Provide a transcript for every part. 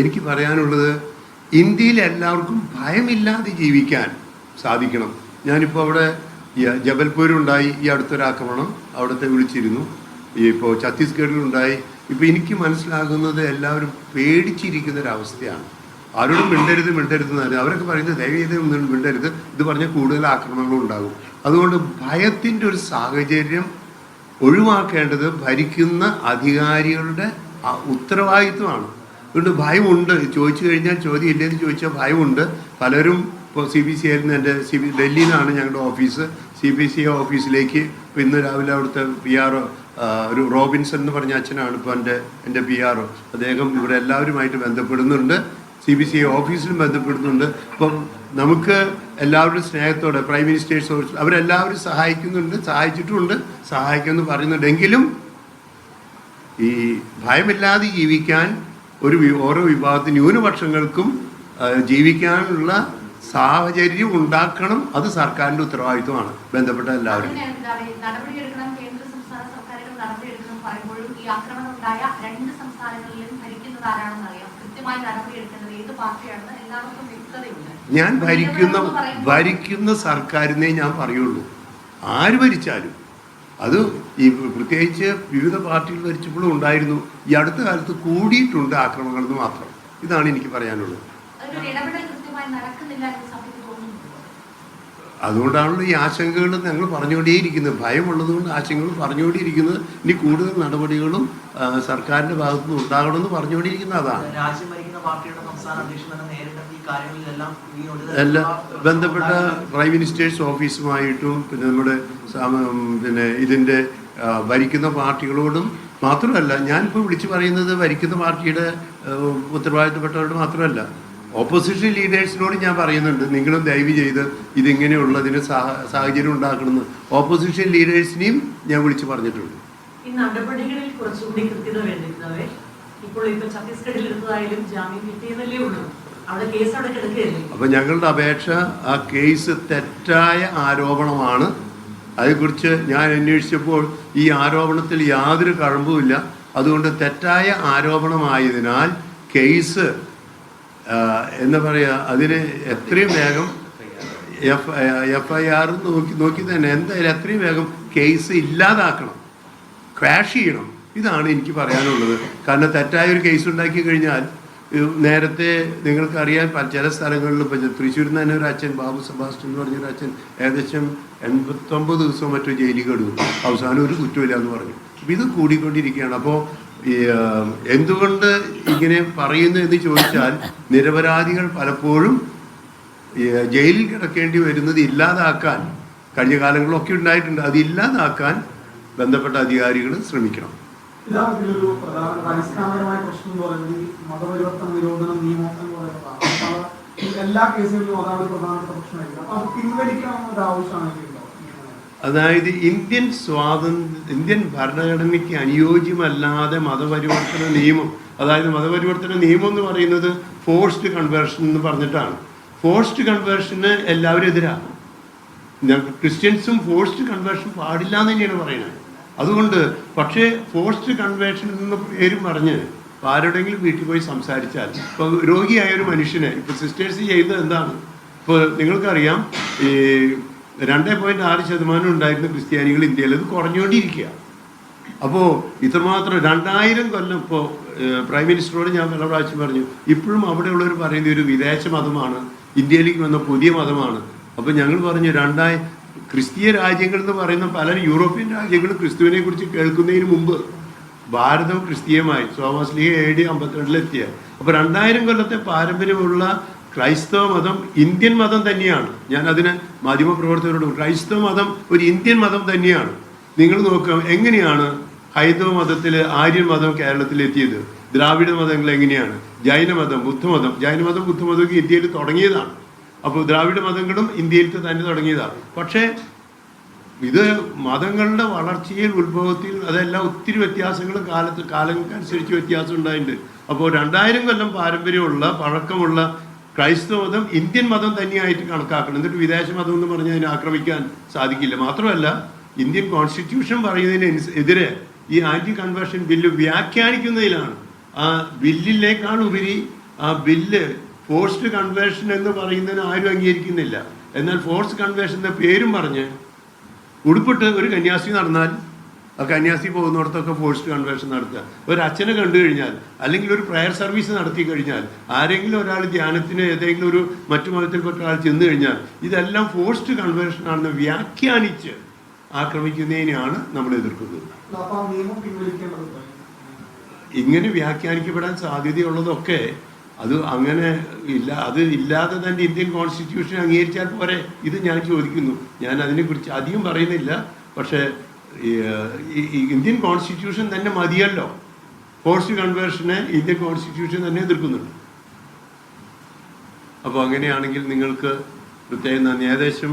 എനിക്ക് പറയാനുള്ളത്, ഇന്ത്യയിൽ എല്ലാവർക്കും ഭയമില്ലാതെ ജീവിക്കാൻ സാധിക്കണം. ഞാനിപ്പോൾ അവിടെ ജബൽപൂരുണ്ടായി ഈ അടുത്തൊരാക്രമണം, അവിടുത്തെ വിളിച്ചിരുന്നു. ഇപ്പോൾ ഛത്തീസ്ഗഡിലുണ്ടായി. ഇപ്പോൾ എനിക്ക് മനസ്സിലാകുന്നത് എല്ലാവരും പേടിച്ചിരിക്കുന്നൊരവസ്ഥയാണ്. ആരോടും മിണ്ടരുത് എന്ന് അവരൊക്കെ പറയുന്നത് ദയവേത് മിണ്ടരുത്, ഇത് പറഞ്ഞാൽ കൂടുതൽ ആക്രമണങ്ങളും ഉണ്ടാകും. അതുകൊണ്ട് ഭയത്തിൻ്റെ ഒരു സാഹചര്യം ഒഴിവാക്കേണ്ടത് ഭരിക്കുന്ന അധികാരികളുടെ ഉത്തരവാദിത്വമാണ്. അതുകൊണ്ട് ഭയമുണ്ട്. ചോദിച്ചു കഴിഞ്ഞാൽ ചോദ്യം ഇല്ലെന്ന് ചോദിച്ചാൽ ഭയമുണ്ട്. പലരും ഇപ്പോൾ CBCI എൻ്റെ ഡൽഹിയിൽ നിന്നാണ് ഞങ്ങളുടെ ഓഫീസ്. CBCI ഓഫീസിലേക്ക് ഇന്ന് രാവിലെ അവിടുത്തെ PRO ഒരു റോബിൻസൺ എന്ന് പറഞ്ഞ അച്ഛനാണ് ഇപ്പോൾ എൻ്റെ PRO. അദ്ദേഹം ഇവിടെ എല്ലാവരുമായിട്ട് ബന്ധപ്പെടുന്നുണ്ട്, CBCI ഓഫീസിലും ബന്ധപ്പെടുന്നുണ്ട്. അപ്പം നമുക്ക് എല്ലാവരും സ്നേഹത്തോടെ പ്രൈം മിനിസ്റ്റേഴ്സ് ഓഫീസ് അവരെല്ലാവരും സഹായിക്കുന്നുണ്ട്, സഹായിച്ചിട്ടുമുണ്ട്, സഹായിക്കുമെന്ന് പറയുന്നുണ്ടെങ്കിലും ഈ ഭയമില്ലാതെ ജീവിക്കാൻ ഓരോ വിഭാഗത്തിന് ന്യൂനപക്ഷങ്ങൾക്കും ജീവിക്കാനുള്ള സാഹചര്യം ഉണ്ടാക്കണം. അത് സർക്കാരിൻ്റെ ഉത്തരവാദിത്വമാണ്. ബന്ധപ്പെട്ട എല്ലാവരും ഞാൻ ഭരിക്കുന്ന സർക്കാരിനെ ഞാൻ പറയുള്ളൂ. ആര് ഭരിച്ചാലും അത് ഈ പ്രത്യേകിച്ച് വിവിധ പാർട്ടികൾ ഭരിച്ചപ്പോഴും ഉണ്ടായിരുന്നു. ഈ അടുത്ത കാലത്ത് കൂടിയിട്ടുണ്ട് ആക്രമണങ്ങളെന്ന് മാത്രം. ഇതാണ് എനിക്ക് പറയാനുള്ളത്. അതുകൊണ്ടാണല്ലോ ഈ ആശങ്കകൾ ഞങ്ങൾ പറഞ്ഞുകൊണ്ടേയിരിക്കുന്നത്. ഭയമുള്ളതുകൊണ്ട് ആശങ്കകൾ പറഞ്ഞുകൊണ്ടേയിരിക്കുന്നത്. ഇനി കൂടുതൽ നടപടികളും സർക്കാരിന്റെ ഭാഗത്തുനിന്ന് ഉണ്ടാകണമെന്ന് പറഞ്ഞുകൊണ്ടിരിക്കുന്നത് അതാണ്. എല്ലാ ബന്ധപ്പെട്ട പ്രൈം മിനിസ്റ്റേഴ്സ് ഓഫീസുമായിട്ടും പിന്നെ ഇതിൻ്റെ ഭരിക്കുന്ന പാർട്ടികളോടും മാത്രമല്ല, ഞാനിപ്പോൾ വിളിച്ചു പറയുന്നത് ഭരിക്കുന്ന പാർട്ടിയുടെ ഉത്തരവാദിത്തപ്പെട്ടവരോട് മാത്രമല്ല, ഓപ്പോസിഷൻ ലീഡേഴ്സിനോട് ഞാൻ പറയുന്നുണ്ട്, നിങ്ങളും ദയവ് ചെയ്ത് ഇതിങ്ങനെയുള്ളതിന് സാഹചര്യം ഉണ്ടാക്കണമെന്ന് ഓപ്പോസിഷൻ ലീഡേഴ്സിനെയും ഞാൻ വിളിച്ചു പറഞ്ഞിട്ടുണ്ട്. ഈ നടപടികളിൽ കുറച്ചുകൂടി കൃത്യത വേണ്ടിയിരുന്നവരെ ഇപ്പോൾ ഛത്തീസ്ഗഡിൽ എടുത്തതായാലും ജാമ്യം കിട്ടിയെന്നല്ലേ ഉള്ളൂ. അവിടെ കേസ് അവിടെ കിടക്കുകയല്ലേ. അപ്പം ഞങ്ങളുടെ അപേക്ഷ ആ കേസ് തെറ്റായ ആരോപണമാണ്. അതേക്കുറിച്ച് ഞാൻ അന്വേഷിച്ചപ്പോൾ ഈ ആരോപണത്തിൽ യാതൊരു കഴമ്പുമില്ല. അതുകൊണ്ട് തെറ്റായ ആരോപണമായതിനാൽ കേസ് എന്താ പറയുക, അതിന് എത്രയും വേഗം FIR നോക്കി തന്നെ എന്തായാലും എത്രയും വേഗം കേസ് ഇല്ലാതാക്കണം, ക്വാഷ് ചെയ്യണം. ഇതാണ് എനിക്ക് പറയാനുള്ളത്. കാരണം തെറ്റായൊരു കേസ് ഉണ്ടാക്കി കഴിഞ്ഞാൽ നേരത്തെ നിങ്ങൾക്കറിയാൻ ചില സ്ഥലങ്ങളിലും ഇപ്പം തൃശ്ശൂരിൽ നിന്ന് തന്നെ ഒരു അച്ഛൻ ബാബു സെബാസ്റ്റ്യൻ എന്ന് പറഞ്ഞൊരു അച്ഛൻ ഏകദേശം 89 ദിവസവും മറ്റോ ജയിലിൽ കിടന്നു. അവസാനം ഒരു കുറ്റമില്ല എന്ന് പറഞ്ഞു. അപ്പം ഇത് കൂടിക്കൊണ്ടിരിക്കുകയാണ്. അപ്പോൾ എന്തുകൊണ്ട് ഇങ്ങനെ പറയുന്നു എന്ന് ചോദിച്ചാൽ, നിരപരാധികൾ പലപ്പോഴും ജയിലിൽ കിടക്കേണ്ടി വരുന്നത് ഇല്ലാതാക്കാൻ കഴിഞ്ഞ കാലങ്ങളിലൊക്കെ ഉണ്ടായിട്ടുണ്ട്. അത് ഇല്ലാതാക്കാൻ ബന്ധപ്പെട്ട അധികാരികൾ ശ്രമിക്കണം. ഇതാണ് ഇതിലൊരു പ്രധാന അടിസ്ഥാനപരമായ പ്രശ്നം എന്ന് പറയുന്നത്. ഈ മതപരിവർത്തന നിരോധന നിയമം എന്ന് പറയുന്നത് എല്ലാ കേസുകളിലും അതാണ് ഒരു പ്രധാനപ്പെട്ട പ്രശ്നമായിരിക്കും. അപ്പൊ അത് പിൻവലിക്കാവുന്ന ഒരു ആവശ്യമാണ്. അതായത് ഇന്ത്യൻ ഭരണഘടനയ്ക്ക് അനുയോജ്യമല്ലാതെ മതപരിവർത്തന നിയമം, അതായത് മതപരിവർത്തന നിയമം എന്ന് പറയുന്നത് ഫോഴ്സ്ഡ് കൺവേർഷൻ എന്ന് പറഞ്ഞിട്ടാണ്. ഫോഴ്സ്ഡ് കൺവേർഷന് എല്ലാവരും എതിരാണ്. ക്രിസ്ത്യൻസും ഫോഴ്സ്ഡ് കൺവേർഷൻ പാടില്ല എന്ന് തന്നെയാണ് പറയുന്നത്. അതുകൊണ്ട് പക്ഷേ ഫോഴ്സ്ഡ് കൺവേർഷൻ എന്ന പേരും പറഞ്ഞ് ആരുടെങ്കിലും വീട്ടിൽ പോയി സംസാരിച്ചാൽ, ഇപ്പോൾ രോഗിയായ ഒരു മനുഷ്യനെ ഇപ്പോൾ സിസ്റ്റേഴ്സ് ചെയ്തത് എന്താണ്? ഇപ്പോൾ നിങ്ങൾക്കറിയാം, ഈ 2.6% ഉണ്ടായിരുന്ന ക്രിസ്ത്യാനികൾ ഇന്ത്യയിൽ അത് കുറഞ്ഞുകൊണ്ടിരിക്കുക. അപ്പോൾ ഇത്രമാത്രം 2000 കൊല്ലം ഇപ്പോൾ പ്രൈം മിനിസ്റ്ററോട് ഞാൻ പല പ്രാവശ്യം പറഞ്ഞു, ഇപ്പോഴും അവിടെയുള്ളവർ പറയുന്ന ഒരു വിദേശ മതമാണ്, ഇന്ത്യയിലേക്ക് വന്ന പുതിയ മതമാണ്. അപ്പോൾ ഞങ്ങൾ പറഞ്ഞു, ക്രിസ്തീയ രാജ്യങ്ങൾ എന്ന് പറയുന്ന പല യൂറോപ്യൻ രാജ്യങ്ങളും ക്രിസ്തുവിനെ കുറിച്ച് കേൾക്കുന്നതിന് മുമ്പ് ഭാരതം ക്രിസ്തീയമായി തോമസ് ലീഹ AD 52 അപ്പോൾ 2000 കൊല്ലത്തെ പാരമ്പര്യമുള്ള ക്രൈസ്തവ മതം ഇന്ത്യൻ മതം തന്നെയാണ്. ഞാൻ അതിന് മാധ്യമപ്രവർത്തകരോട്, ക്രൈസ്തവ മതം ഒരു ഇന്ത്യൻ മതം തന്നെയാണ്. നിങ്ങൾ നോക്കാം, എങ്ങനെയാണ് ഹൈന്ദവ മതത്തിൽ ആര്യൻ മതം കേരളത്തിലെത്തിയത്? ദ്രാവിഡ മതങ്ങൾ എങ്ങനെയാണ്? ജൈനമതം, ബുദ്ധമതമൊക്കെ ഇന്ത്യയിൽ തുടങ്ങിയതാണ്. അപ്പോൾ ദ്രാവിഡ മതങ്ങളും ഇന്ത്യയിൽ തന്നെ തുടങ്ങിയതാണ്. പക്ഷേ ഇത് മതങ്ങളുടെ വളർച്ചയിൽ, ഉത്ഭവത്തിൽ അതെല്ലാം ഒത്തിരി വ്യത്യാസങ്ങൾ കാലങ്ങൾക്കനുസരിച്ച് വ്യത്യാസം ഉണ്ടായിട്ടുണ്ട്. അപ്പോൾ 2000 കൊല്ലം പാരമ്പര്യമുള്ള പഴക്കമുള്ള ക്രൈസ്തവ മതം ഇന്ത്യൻ മതം തന്നെയായിട്ട് കണക്കാക്കണം. എന്നിട്ട് വിദേശ മതം എന്ന് പറഞ്ഞാൽ അതിനെ ആക്രമിക്കാൻ സാധിക്കില്ല. മാത്രമല്ല, ഇന്ത്യൻ കോൺസ്റ്റിറ്റ്യൂഷൻ പറയുന്നതിന് എതിരെ ഈ ആന്റി കൺവേർഷൻ ബില്ല് വ്യാഖ്യാനിക്കുന്നതിലാണ് ആ ബില്ലിനേക്കാൾ ഉപരി ആ ബില്ല് ഫോഴ്സ്ഡ് കൺവേർഷൻ എന്ന് പറയുന്നതിന് ആരും അംഗീകരിക്കുന്നില്ല. എന്നാൽ ഫോഴ്സ് കൺവേർഷൻ എന്ന പേരും പറഞ്ഞ് ഉടുപ്പിട്ട് ഒരു കന്യാസ്ത്രീ നടന്നാൽ ആ കന്യാസ്ത്രീ പോകുന്നിടത്തൊക്കെ ഫോഴ്സ്ഡ് കൺവേർഷൻ നടത്തുക. ഒരു അച്ഛനെ കണ്ടു കഴിഞ്ഞാൽ അല്ലെങ്കിൽ ഒരു പ്രയർ സർവീസ് നടത്തി കഴിഞ്ഞാൽ ആരെങ്കിലും ഒരാൾ ധ്യാനത്തിന് ഏതെങ്കിലും ഒരു മറ്റു മതത്തിൽപ്പെട്ട ആൾ ചെന്ന് കഴിഞ്ഞാൽ ഇതെല്ലാം ഫോഴ്സ്ഡ് കൺവേർഷൻ ആണെന്ന് വ്യാഖ്യാനിച്ച് ആക്രമിക്കുന്നതിനെയാണ് നമ്മൾ എതിർക്കുന്നത്. അപ്പൊ ആ നിയമം പിൻവലിക്കേണ്ടതുണ്ട്. ഇങ്ങനെ വ്യാഖ്യാനിക്കപ്പെടാൻ സാധ്യതയുള്ളതൊക്കെ അത് അങ്ങനെ ഇല്ല, അത് ഇല്ലാതെ തന്നെ ഇന്ത്യൻ കോൺസ്റ്റിറ്റ്യൂഷൻ അംഗീകരിച്ചാൽ പോരെ. ഇത് ഞാൻ ചോദിക്കുന്നു. ഞാൻ അതിനെക്കുറിച്ച് അധികം പറയുന്നില്ല. പക്ഷേ ഈ ഇന്ത്യൻ കോൺസ്റ്റിറ്റ്യൂഷൻ തന്നെ മതിയല്ലോ. ഫോഴ്സ്ഡ് കൺവേർഷനെ ഇന്ത്യൻ കോൺസ്റ്റിറ്റ്യൂഷൻ തന്നെ എതിർക്കുന്നുണ്ട്. അപ്പോൾ അങ്ങനെയാണെങ്കിൽ നിങ്ങൾക്ക് പ്രത്യേകം നന്ദി. ഏകദേശം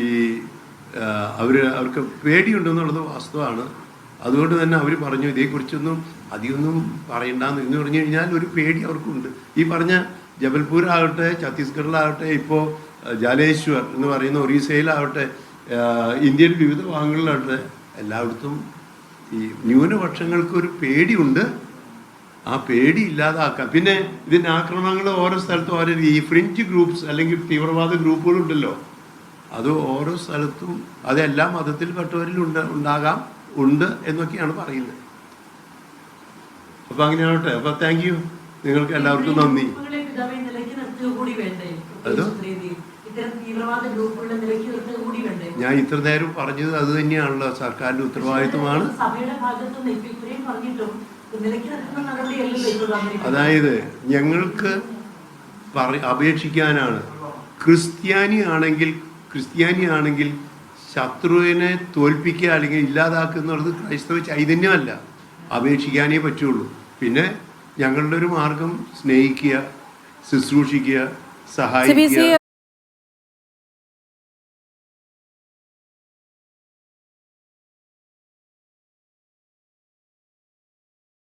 ഈ അവർക്ക് പേടിയുണ്ടെന്നുള്ളത് വാസ്തവമാണ്. അതുകൊണ്ട് തന്നെ അവർ പറഞ്ഞു ഇതേക്കുറിച്ചൊന്നും അധികമൊന്നും പറയണ്ടെന്ന്. എന്ന് പറഞ്ഞു കഴിഞ്ഞാൽ ഒരു പേടി അവർക്കുണ്ട്. ഈ പറഞ്ഞ ജബൽപൂരാകട്ടെ, ഛത്തീസ്ഗഡിലാകട്ടെ, ഇപ്പോൾ ജാലേശ്വർ എന്ന് പറയുന്ന ഒറീസയിലാവട്ടെ, ഇന്ത്യയിൽ വിവിധ ഭാഗങ്ങളിലാവട്ടെ, എല്ലായിടത്തും ഈ ന്യൂനപക്ഷങ്ങൾക്കൊരു പേടിയുണ്ട്. ആ പേടി ഇല്ലാതാക്കാം. പിന്നെ ഇതിൻ്റെ ആക്രമണങ്ങൾ ഓരോ സ്ഥലത്തും ഓരോ ഈ ഫ്രിഞ്ച് ഗ്രൂപ്പ്സ് അല്ലെങ്കിൽ തീവ്രവാദ ഗ്രൂപ്പുകളുണ്ടല്ലോ, അത് ഓരോ സ്ഥലത്തും അതെല്ലാ മതത്തിൽപ്പെട്ടവരിൽ ഉണ്ടാകാം, ഉണ്ട് എന്നൊക്കെയാണ് പറയുന്നത്. അപ്പൊ അങ്ങനെയാവട്ടെ. അപ്പൊ താങ്ക് യു. നിങ്ങൾക്ക് എല്ലാവർക്കും നന്ദി. ഞാൻ ഇത്ര നേരം പറഞ്ഞത് അത് തന്നെയാണല്ലോ. സർക്കാരിന്റെ ഉത്തരവാദിത്വമാണ്. അതായത് ഞങ്ങൾക്ക് അപേക്ഷിക്കാനാണ്. ക്രിസ്ത്യാനിയാണെങ്കിൽ ശത്രുവിനെ തോൽപ്പിക്കുക അല്ലെങ്കിൽ ഇല്ലാതാക്കുന്നുള്ളത് ക്രൈസ്തവ ചൈതന്യമല്ല. അപേക്ഷിക്കാനേ പറ്റുള്ളൂ. പിന്നെ ഞങ്ങളുടെ ഒരു മാർഗം സ്നേഹിക്കുക, ശുശ്രൂഷിക്കുക, സഹായിക്കുക.